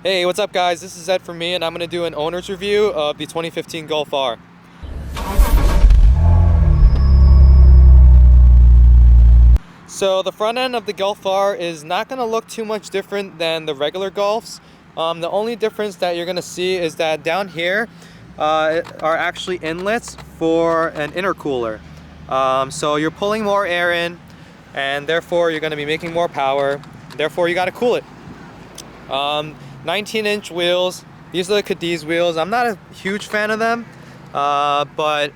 Hey, what's up guys? This is Ed from me and I'm going to do an owner's review of the 2015 Golf R. So the front end of the Golf R is not going to look too much different than the regular Golfs. The only difference that you're going to see is that down here are actually inlets for an intercooler. So you're pulling more air in and therefore you're going to be making more power. Therefore you got to cool it. 19-inch wheels. These are the Cadiz wheels. I'm not a huge fan of them, but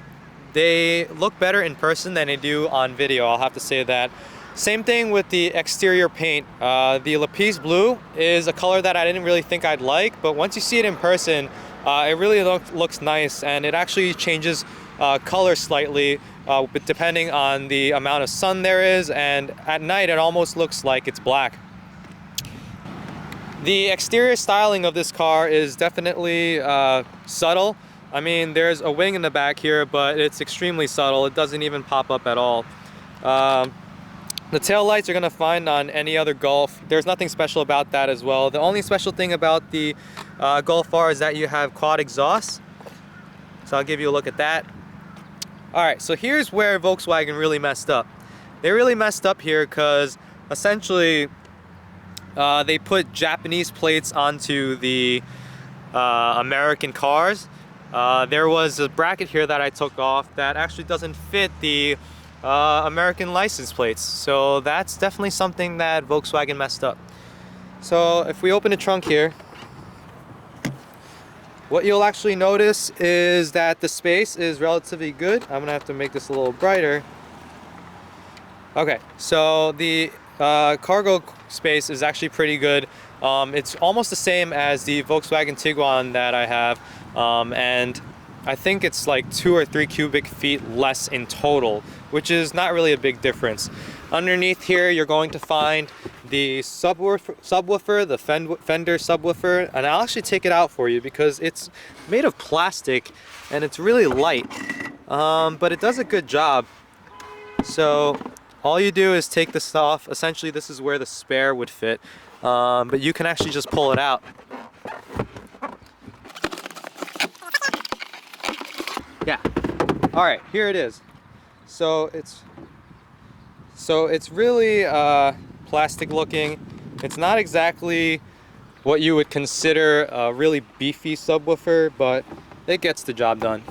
they look better in person than they do on video, I'll have to say that. Same thing with the exterior paint. The Lapis blue is a color that I didn't really think I'd like, but once you see it in person, it really looks nice, and it actually changes color slightly depending on the amount of sun there is, and at night it almost looks like it's black. The exterior styling of this car is definitely subtle. I mean, there's a wing in the back here, but it's extremely subtle. It doesn't even pop up at all. The tail lights you're gonna find on any other Golf. There's nothing special about that as well. The only special thing about the Golf R is that you have quad exhaust. So I'll give you a look at that. All right, so here's where Volkswagen really messed up. They really messed up here because essentially they put Japanese plates onto the American cars. There was a bracket here that I took off that actually doesn't fit the American license plates. So that's definitely something that Volkswagen messed up. So if we open the trunk here, what you'll actually notice is that the space is relatively good. I'm gonna have to make this a little brighter. Okay, so the cargo space is actually pretty good. It's almost the same as the Volkswagen Tiguan that I have, and I think it's like 2 or 3 cubic feet less in total, which is not really a big difference. Underneath here you're going to find the subwoofer, the Fender subwoofer, and I'll actually take it out for you because it's made of plastic and it's really light, but it does a good job. So all you do is take this off. Essentially this is where the spare would fit, but you can actually just pull it out. Yeah. All right, here it is. So it's really plastic looking. It's not exactly what you would consider a really beefy subwoofer, but it gets the job done.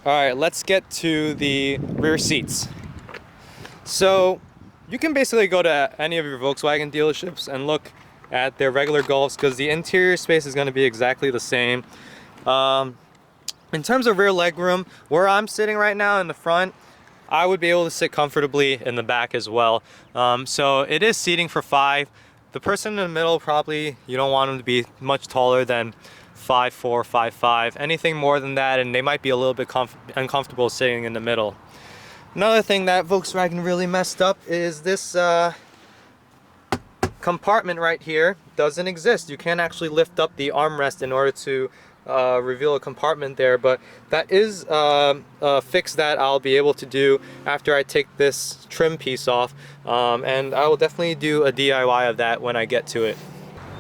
Alright, let's get to the rear seats. So you can basically go to any of your Volkswagen dealerships and look at their regular Golfs because the interior space is going to be exactly the same. In terms of rear legroom, where I'm sitting right now in the front, I would be able to sit comfortably in the back as well. So it is seating for 5. The person in the middle, probably you don't want them to be much taller than 5'4", 5'5". Anything more than that and they might be a little bit uncomfortable sitting in the middle. Another thing that Volkswagen really messed up is this compartment right here doesn't exist. You can't actually lift up the armrest in order to reveal a compartment there, but that is a fix that I'll be able to do after I take this trim piece off, and I will definitely do a DIY of that when I get to it.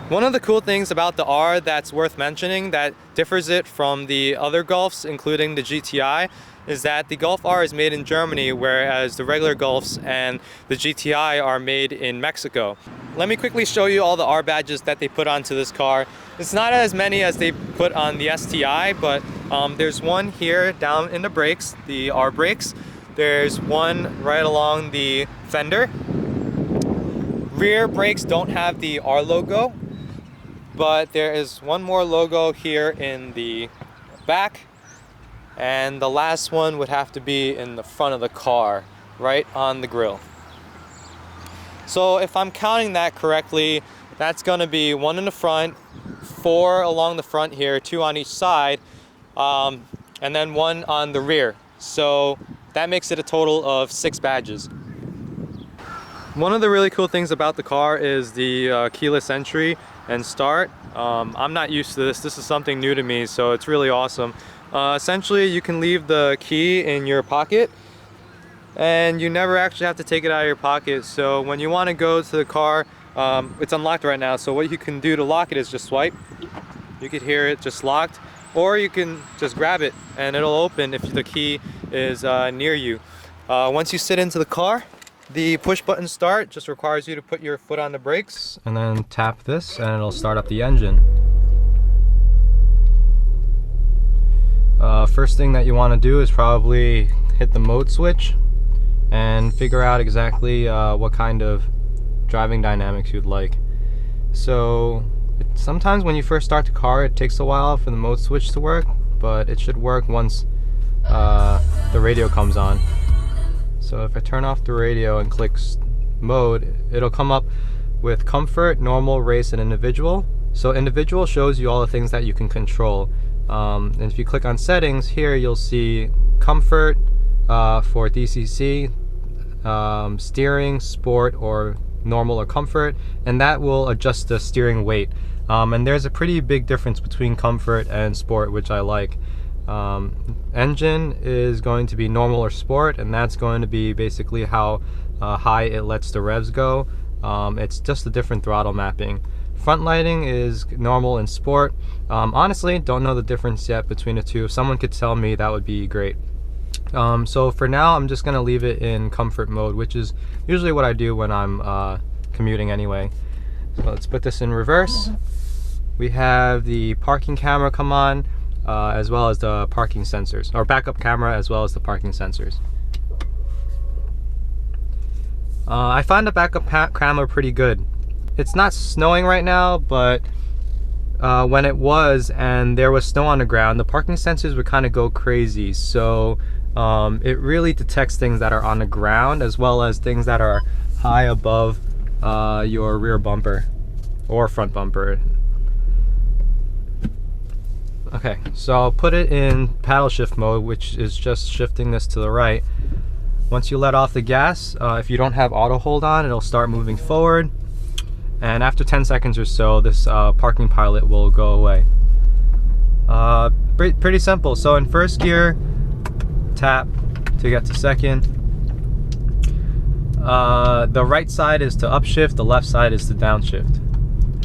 One of the cool things about the R that's worth mentioning that differs it from the other Golfs, including the GTI, is that the Golf R is made in Germany, whereas the regular Golfs and the GTI are made in Mexico. Let me quickly show you all the R badges that they put onto this car. It's not as many as they put on the STI, but there's one here down in the brakes, the R brakes. There's one right along the fender. Rear brakes don't have the R logo, but there is one more logo here in the back, and the last one would have to be in the front of the car, right on the grille. So if I'm counting that correctly, that's going to be 1 in the front, 4 along the front here, 2 on each side, and then 1 on the rear. So that makes it a total of 6 badges. One of the really cool things about the car is the keyless entry and start. I'm not used to this. This is something new to me, so it's really awesome. Essentially, you can leave the key in your pocket and you never actually have to take it out of your pocket. So when you want to go to the car It's unlocked right now, so what you can do to lock it is just swipe. You could hear it just locked, or you can just grab it and it'll open if the key is near you. Once you sit into the car, the push button start just requires you to put your foot on the brakes and then tap this and it'll start up the engine. First thing that you want to do is probably hit the mode switch and figure out exactly what kind of driving dynamics you'd like. So sometimes when you first start the car it takes a while for the mode switch to work, but it should work once the radio comes on. So if I turn off the radio and click mode, it'll come up with comfort, normal, race, and individual. So individual shows you all the things that you can control. And if you click on settings here, you'll see comfort for DCC, steering, sport, or normal or comfort, and that will adjust the steering weight. And there's a pretty big difference between comfort and sport, which I like. Engine is going to be normal or sport, and that's going to be basically how high it lets the revs go. It's just a different throttle mapping. Front lighting is normal and sport. Honestly, don't know the difference yet between the two. If someone could tell me, that would be great. So for now, I'm just gonna leave it in comfort mode, which is usually what I do when I'm commuting anyway. So let's put this in reverse. We have the parking camera come on, as well as the parking sensors, or backup camera as well as the parking sensors. I find the backup camera pretty good. It's not snowing right now, but when it was and there was snow on the ground, the parking sensors would kind of go crazy. So it really detects things that are on the ground as well as things that are high above your rear bumper or front bumper. Okay, so I'll put it in paddle shift mode, which is just shifting this to the right. Once you let off the gas, if you don't have auto hold on, it'll start moving forward. And after 10 seconds or so, this parking pilot will go away. Pretty simple. So in first gear, tap to get to second. The right side is to upshift, the left side is to downshift.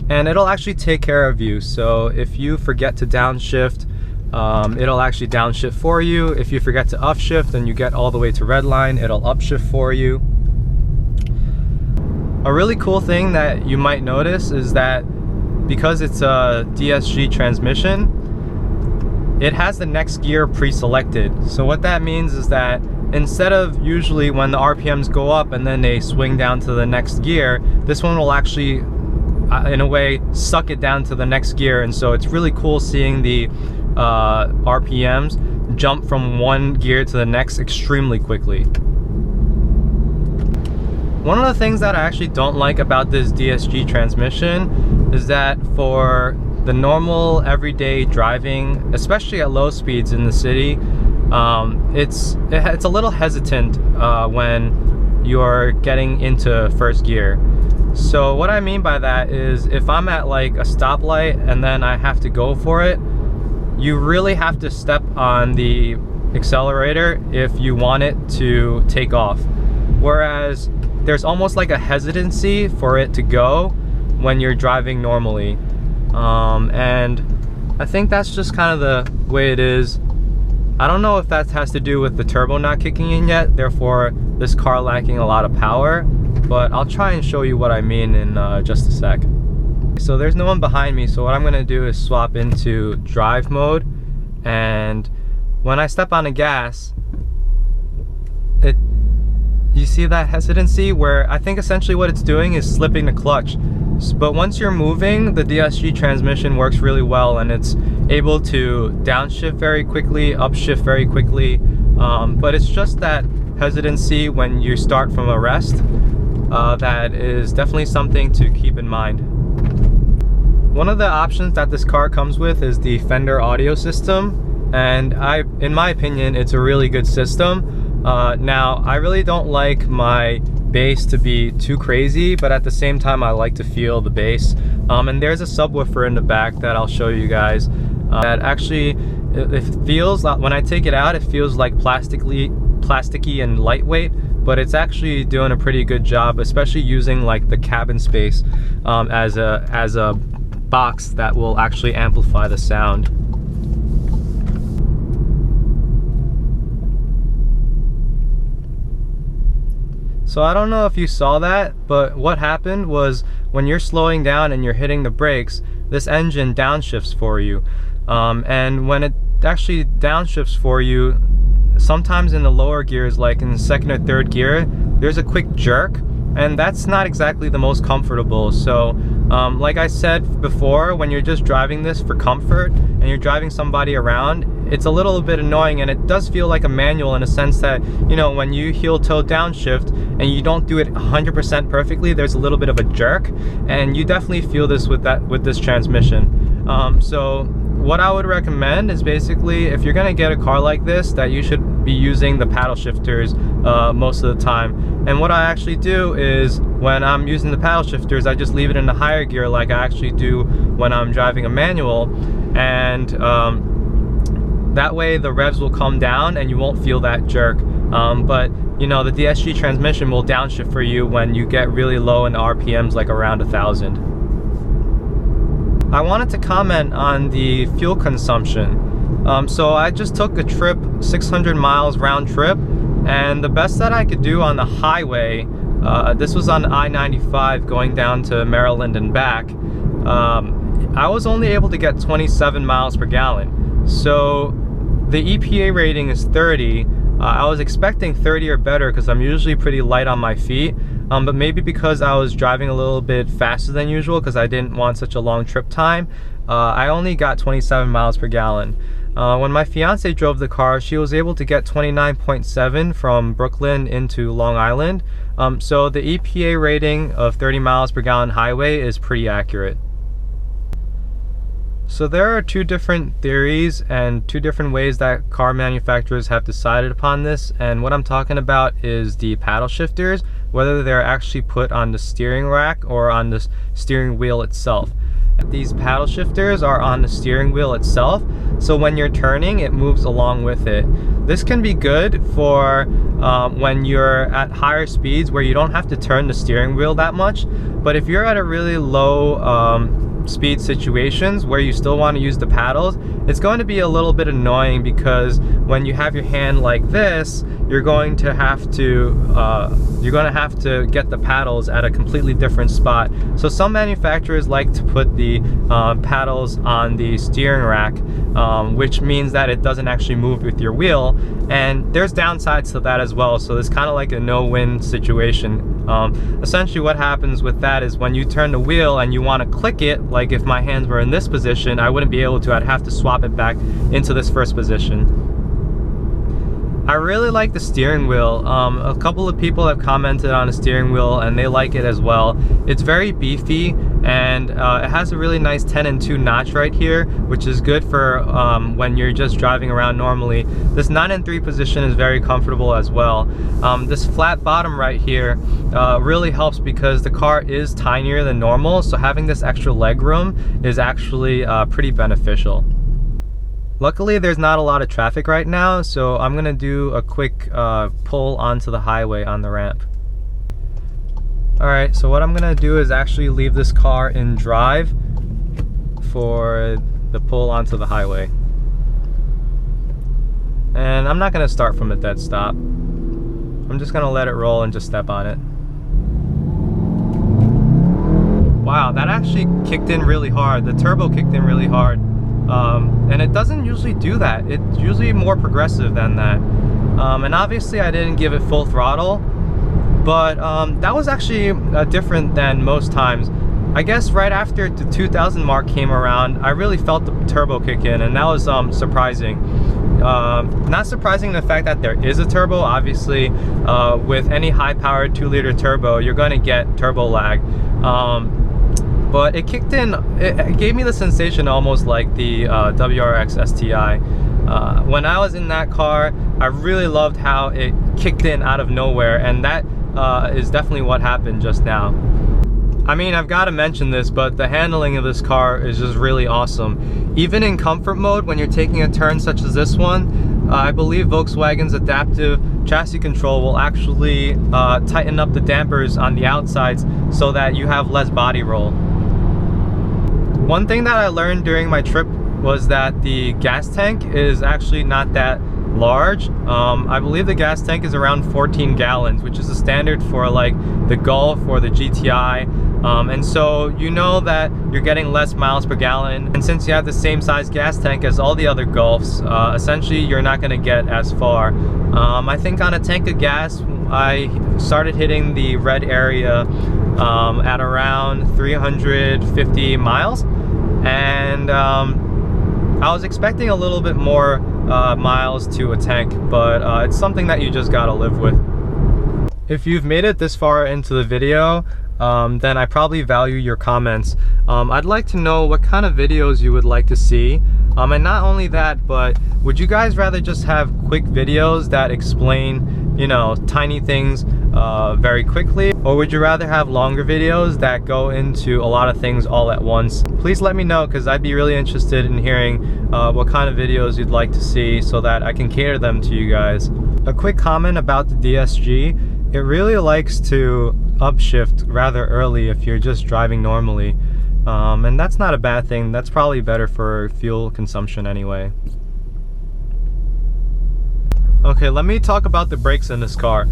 And it'll actually take care of you. So if you forget to downshift, it'll actually downshift for you. If you forget to upshift and you get all the way to red line, it'll upshift for you. A really cool thing that you might notice is that because it's a Dsg transmission, it has the next gear pre-selected. So what that means is that instead of usually when the RPMs go up and then they swing down to the next gear, this one will actually in a way suck it down to the next gear. And so it's really cool seeing the RPMs jump from one gear to the next extremely quickly. One of the things that I actually don't like about this Dsg transmission is that for the normal everyday driving, especially at low speeds in the city, it's a little hesitant when you're getting into first gear. So what I mean by that is if I'm at like a stoplight and then I have to go for it, you really have to step on the accelerator if you want it to take off. Whereas there's almost like a hesitancy for it to go when you're driving normally. And I think that's just kind of the way it is. I don't know if that has to do with the turbo not kicking in yet, therefore this car lacking a lot of power, but I'll try and show you what I mean in just a sec. So there's no one behind me, so what I'm gonna do is swap into drive mode, and when I step on the gas, you see that hesitancy where I think essentially what it's doing is slipping the clutch. But once you're moving, the Dsg transmission works really well and it's able to downshift very quickly, upshift very quickly. But it's just that hesitancy when you start from a rest that is definitely something to keep in mind. One of the options that this car comes with is the Fender audio system, and in my opinion, it's a really good system. Now, I really don't like my bass to be too crazy, but at the same time, I like to feel the bass. And there's a subwoofer in the back that I'll show you guys. That actually, it feels like, when I take it out, it feels like plastically plasticky and lightweight, but it's actually doing a pretty good job, especially using like the cabin space as a box that will actually amplify the sound. So I don't know if you saw that, but what happened was when you're slowing down and you're hitting the brakes, this engine downshifts for you. And when it actually downshifts for you, sometimes in the lower gears, like in the second or third gear, there's a quick jerk, and that's not exactly the most comfortable. So like I said before, when you're just driving this for comfort and you're driving somebody around, it's a little bit annoying, and it does feel like a manual in a sense that, you know, when you heel toe downshift and you don't do it 100% perfectly, there's a little bit of a jerk, and you definitely feel this with this transmission. So what I would recommend is basically, if you're gonna get a car like this, that you should be using the paddle shifters most of the time. And what I actually do is, when I'm using the paddle shifters, I just leave it in the higher gear like I actually do when I'm driving a manual, and that way the revs will come down and you won't feel that jerk. But you know, the Dsg transmission will downshift for you when you get really low in RPMs, like around 1,000. I wanted to comment on the fuel consumption. So I just took a trip, 600 miles round trip, and the best that I could do on the highway, this was on I-95 going down to Maryland and back, I was only able to get 27 miles per gallon. So the EPA rating is 30. I was expecting 30 or better because I'm usually pretty light on my feet, but maybe because I was driving a little bit faster than usual because I didn't want such a long trip time, I only got 27 miles per gallon. When my fiance drove the car, she was able to get 29.7 from Brooklyn into Long Island. So the EPA rating of 30 miles per gallon highway is pretty accurate. So there are two different theories and two different ways that car manufacturers have decided upon this, and what I'm talking about is the paddle shifters, whether they're actually put on the steering rack or on the steering wheel itself. These paddle shifters are on the steering wheel itself, so when you're turning, it moves along with it. This can be good for when you're at higher speeds where you don't have to turn the steering wheel that much, but if you're at a really low speed situations where you still want to use the paddles, it's going to be a little bit annoying, because when you have your hand like this, you're going to have to get the paddles at a completely different spot. So some manufacturers like to put the paddles on the steering rack, which means that it doesn't actually move with your wheel, and there's downsides to that as well. So it's kind of like a no-win situation. Essentially what happens with that is, when you turn the wheel and you want to click it, like if my hands were in this position, I wouldn't be able to. I'd have to swap it back into this first position. I really like the steering wheel. A couple of people have commented on the steering wheel and they like it as well. It's very beefy, and it has a really nice 10 and 2 notch right here, which is good for when you're just driving around normally. This 9 and 3 position is very comfortable as well. This flat bottom right here really helps because the car is tinier than normal, so having this extra leg room is actually pretty beneficial. Luckily, there's not a lot of traffic right now, so I'm gonna do a quick pull onto the highway on the ramp. Alright, so what I'm gonna do is actually leave this car in drive for the pull onto the highway. And I'm not gonna start from a dead stop. I'm just gonna let it roll and just step on it. Wow, that actually kicked in really hard. The turbo kicked in really hard. And it doesn't usually do that. It's usually more progressive than that. And obviously I didn't give it full throttle, but that was actually different than most times. I guess right after the 2000 mark came around, I really felt the turbo kick in, and that was surprising. Not surprising the fact that there is a turbo. Obviously, with any high-powered 2-liter turbo, you're going to get turbo lag. But it kicked in, it gave me the sensation almost like the WRX STI. When I was in that car, I really loved how it kicked in out of nowhere, and that is definitely what happened just now. I mean, I've got to mention this, but the handling of this car is just really awesome. Even in comfort mode, when you're taking a turn such as this one, I believe Volkswagen's adaptive chassis control will actually tighten up the dampers on the outsides so that you have less body roll. One thing that I learned during my trip was that the gas tank is actually not that large. I believe the gas tank is around 14 gallons, which is the standard for like the Golf or the GTI. And so you know that you're getting less miles per gallon, and since you have the same size gas tank as all the other Golfs, essentially you're not going to get as far. I think on a tank of gas I started hitting the red area at around 350 miles, and I was expecting a little bit more miles to a tank, but it's something that you just gotta live with. If you've made it this far into the video, then I probably value your comments. I'd like to know what kind of videos you would like to see, and not only that, but would you guys rather just have quick videos that explain, you know, tiny things very quickly, or would you rather have longer videos that go into a lot of things all at once? Please let me know, because I'd be really interested in hearing what kind of videos you'd like to see so that I can cater them to you guys. A quick comment about the DSG: it really likes to upshift rather early if you're just driving normally, and that's not a bad thing. That's probably better for fuel consumption anyway. Okay, let me talk about the brakes in this car.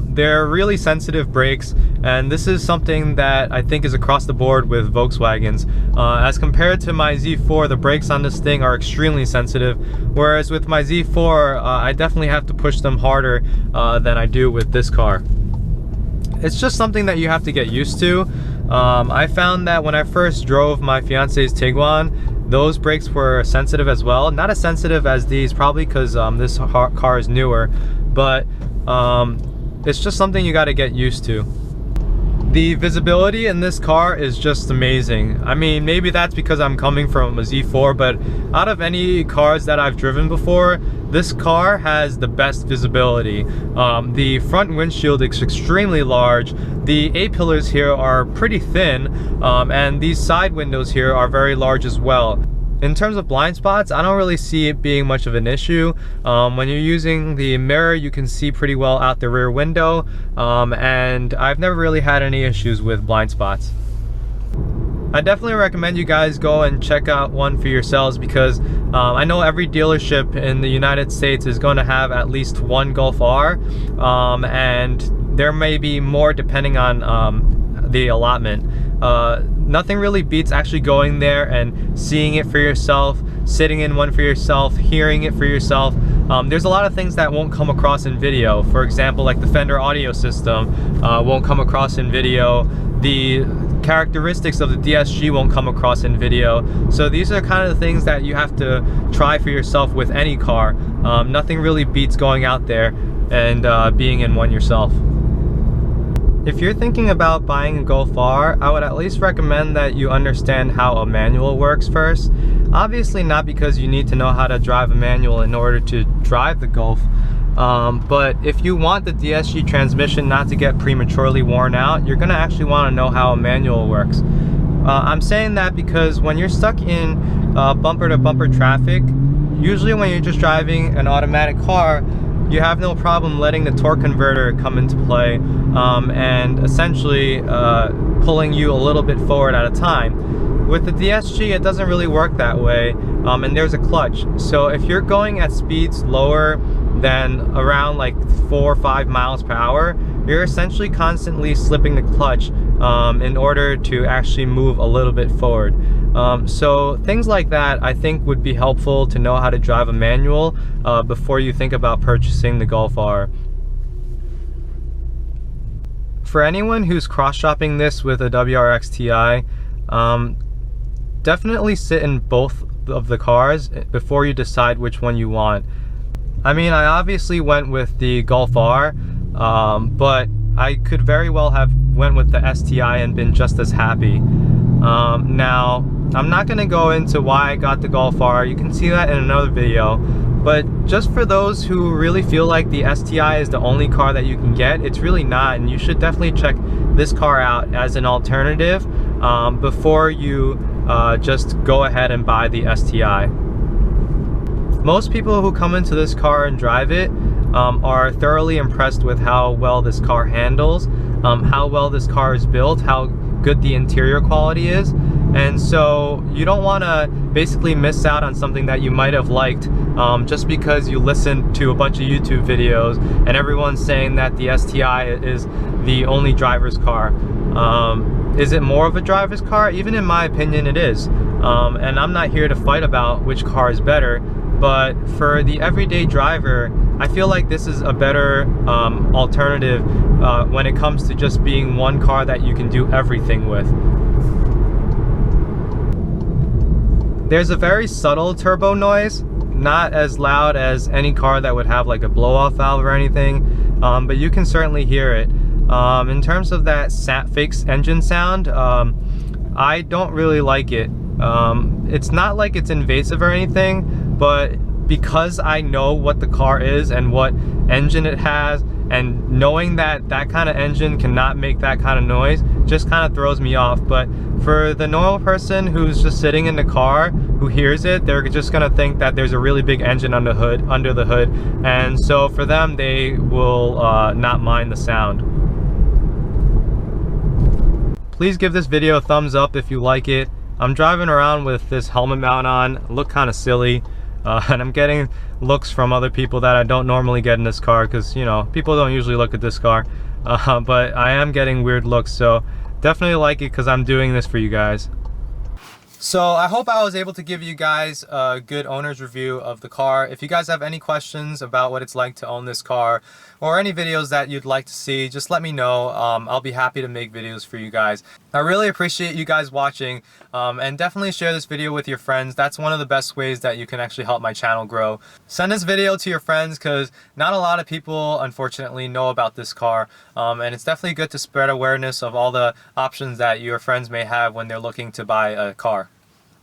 They're really sensitive brakes, and this is something that I think is across the board with Volkswagens. As compared to my Z4, the brakes on this thing are extremely sensitive, whereas with my Z4, I definitely have to push them harder than I do with this car. It's just something that you have to get used to. I found that when I first drove my fiance's Tiguan, those brakes were sensitive as well. Not as sensitive as these, probably because this car is newer, but it's just something you got to get used to. The visibility in this car is just amazing. I mean, maybe that's because I'm coming from a Z4, but out of any cars that I've driven before, this car has the best visibility. The front windshield is extremely large. The A-pillars here are pretty thin, and these side windows here are very large as well. In terms of blind spots, I don't really see it being much of an issue. When you're using the mirror, you can see pretty well out the rear window, and I've never really had any issues with blind spots. I definitely recommend you guys go and check out one for yourselves, because I know every dealership in the United States is going to have at least one Golf R, and there may be more depending on the allotment. Nothing really beats actually going there and seeing it for yourself, sitting in one for yourself, hearing it for yourself. There's a lot of things that won't come across in video. For example, like the Fender audio system won't come across in video. The characteristics of the DSG won't come across in video. So these are kind of the things that you have to try for yourself with any car. Nothing really beats going out there and being in one yourself. If you're thinking about buying a Golf R, I would at least recommend that you understand how a manual works first. Obviously not because you need to know how to drive a manual in order to drive the Golf, but if you want the DSG transmission not to get prematurely worn out, you're going to actually want to know how a manual works. I'm saying that because when you're stuck in bumper-to-bumper traffic, usually when you're just driving an automatic car, you have no problem letting the torque converter come into play and essentially pulling you a little bit forward at a time. With the DSG, it doesn't really work that way, and there's a clutch. So if you're going at speeds lower than around like 4 or 5 miles per hour, you're essentially constantly slipping the clutch in order to actually move a little bit forward. So things like that I think would be helpful to know how to drive a manual before you think about purchasing the Golf R. For anyone who's cross-shopping this with a WRX Ti, definitely sit in both of the cars before you decide which one you want. I mean, I obviously went with the Golf R, but I could very well have went with the STI and been just as happy. Now, I'm not going to go into why I got the Golf R. You can see that in another video. But just for those who really feel like the STI is the only car that you can get, it's really not, and you should definitely check this car out as an alternative before you just go ahead and buy the STI. Most people who come into this car and drive it are thoroughly impressed with how well this car handles, how well this car is built, how good the interior quality is. And so you don't want to basically miss out on something that you might have liked just because you listened to a bunch of YouTube videos and everyone's saying that the STI is the only driver's car. Is it more of a driver's car? Even in my opinion, it is. And I'm not here to fight about which car is better, but for the everyday driver, I feel like this is a better alternative when it comes to just being one car that you can do everything with. There's a very subtle turbo noise, not as loud as any car that would have like a blow-off valve or anything, but you can certainly hear it. In terms of that fake engine sound, I don't really like it. It's not like it's invasive or anything, but because I know what the car is and what engine it has, and knowing that that kind of engine cannot make that kind of noise just kind of throws me off. But for the normal person who's just sitting in the car who hears it, they're just gonna think that there's a really big engine under the hood, and so for them, they will not mind the sound. Please give this video a thumbs up if you like it. I'm driving around with this helmet mount on, look kind of silly. And I'm getting looks from other people that I don't normally get in this car, because, you know, people don't usually look at this car. But I am getting weird looks, so definitely like it because I'm doing this for you guys. So I hope I was able to give you guys a good owner's review of the car. If you guys have any questions about what it's like to own this car, or any videos that you'd like to see, just let me know. I'll be happy to make videos for you guys. I really appreciate you guys watching, and definitely share this video with your friends. That's one of the best ways that you can actually help my channel grow. Send this video to your friends, because not a lot of people unfortunately know about this car, and it's definitely good to spread awareness of all the options that your friends may have when they're looking to buy a car.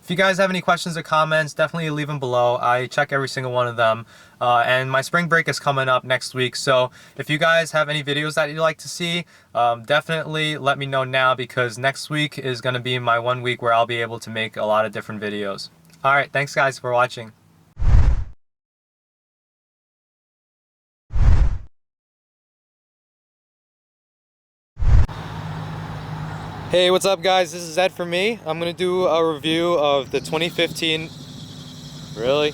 If you guys have any questions or comments, definitely leave them below. I check every single one of them. And my spring break is coming up next week, so if you guys have any videos that you'd like to see, definitely let me know now, because next week is going to be my 1 week where I'll be able to make a lot of different videos. Alright, thanks guys for watching. Hey, what's up guys? This is Ed for me. I'm going to do a review of the 2015... Really?